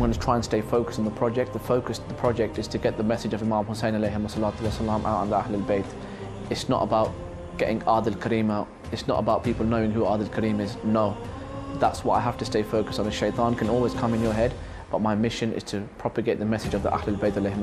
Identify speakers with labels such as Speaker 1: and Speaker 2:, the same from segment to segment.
Speaker 1: going to try and stay focused on the project. The project is to get the message of Imam Hussein alayhi out on the Ahl al-Bayt. It's not about getting Adil Kareem out. It's not about people knowing who Adil Kareem is. No, that's what I have to stay focused on. The shaitan can always come in your head, but my mission is to propagate the message of the Ahl al-Bayt alayhi.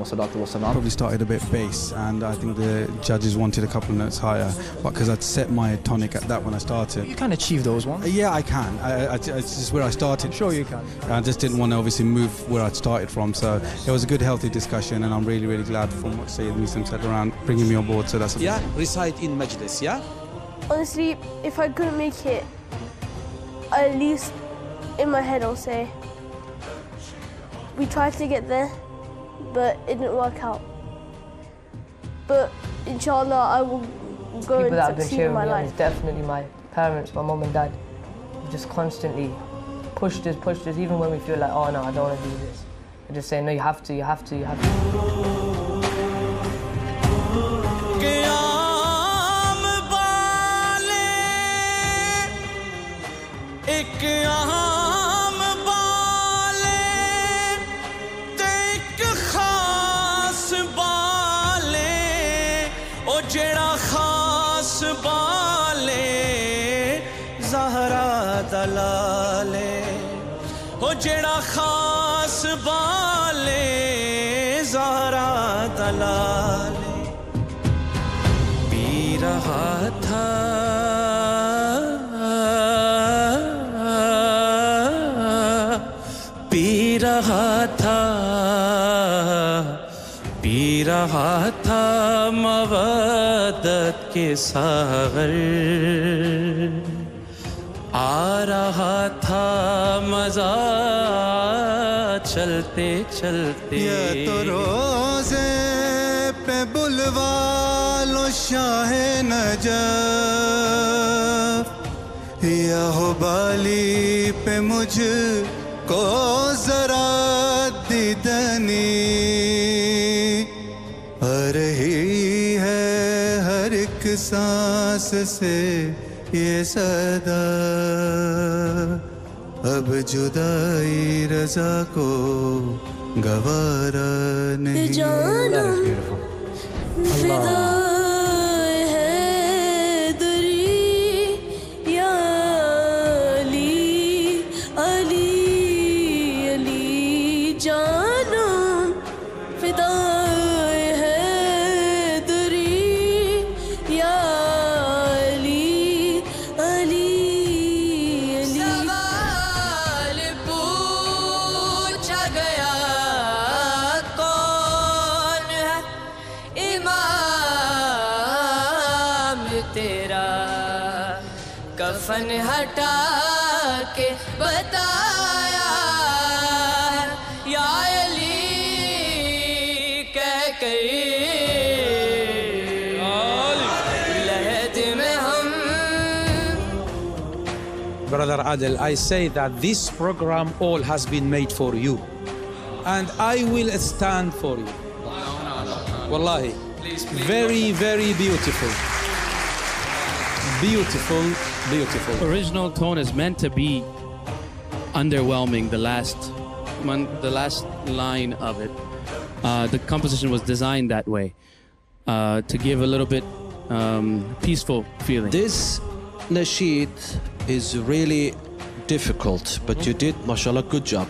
Speaker 2: Probably started a bit bass, and I think the judges wanted a couple of notes higher, but because I'd set my tonic at that when I started.
Speaker 3: You can achieve those ones.
Speaker 2: Yeah, I can. It's just where I started.
Speaker 3: Sure you can.
Speaker 2: I just didn't want to obviously move where I'd started from, so it was a good, healthy discussion, and I'm really, really glad from what Sayyid Muslim said around bringing me on board. So that's
Speaker 4: recite in majlis, yeah?
Speaker 5: Honestly, if I couldn't make it, at least in my head I'll say, we tried to get there, but it didn't work out. But inshallah, I will go and succeed in my life.
Speaker 6: Is definitely my parents, my mum and dad. Just constantly pushed us, even when we feel like, oh no, I don't want to do this. They just say, no, you have to, you have to, you have to.
Speaker 7: जेड़ा खास बाले Zahra दलाले P रहा था मवद्दत के सागर आ रहा था मज़ा चलते चलते
Speaker 8: ये तो रोज़े पे बुलवालो शाहे नजफ या हो बाली पे मुझ को ज़रा दीदनी आ रही है हर एक सांस से ये सदा अब जुदाई रज़ा को गवारा नहीं।
Speaker 5: जानम फिदा है दरी या अली अली अली जानम फिदा
Speaker 7: कफन हटा के बताया या अली कह कर लहद में हम।
Speaker 4: Brother Adil, I say that this program all has been made for you, and I will stand for you. Wallahi, very, very beautiful. Beautiful, beautiful.
Speaker 9: Original tone is meant to be underwhelming. The last line of it, the composition was designed that way to give a little bit peaceful feeling.
Speaker 10: This nasheed is really difficult, but you did, mashallah, good job.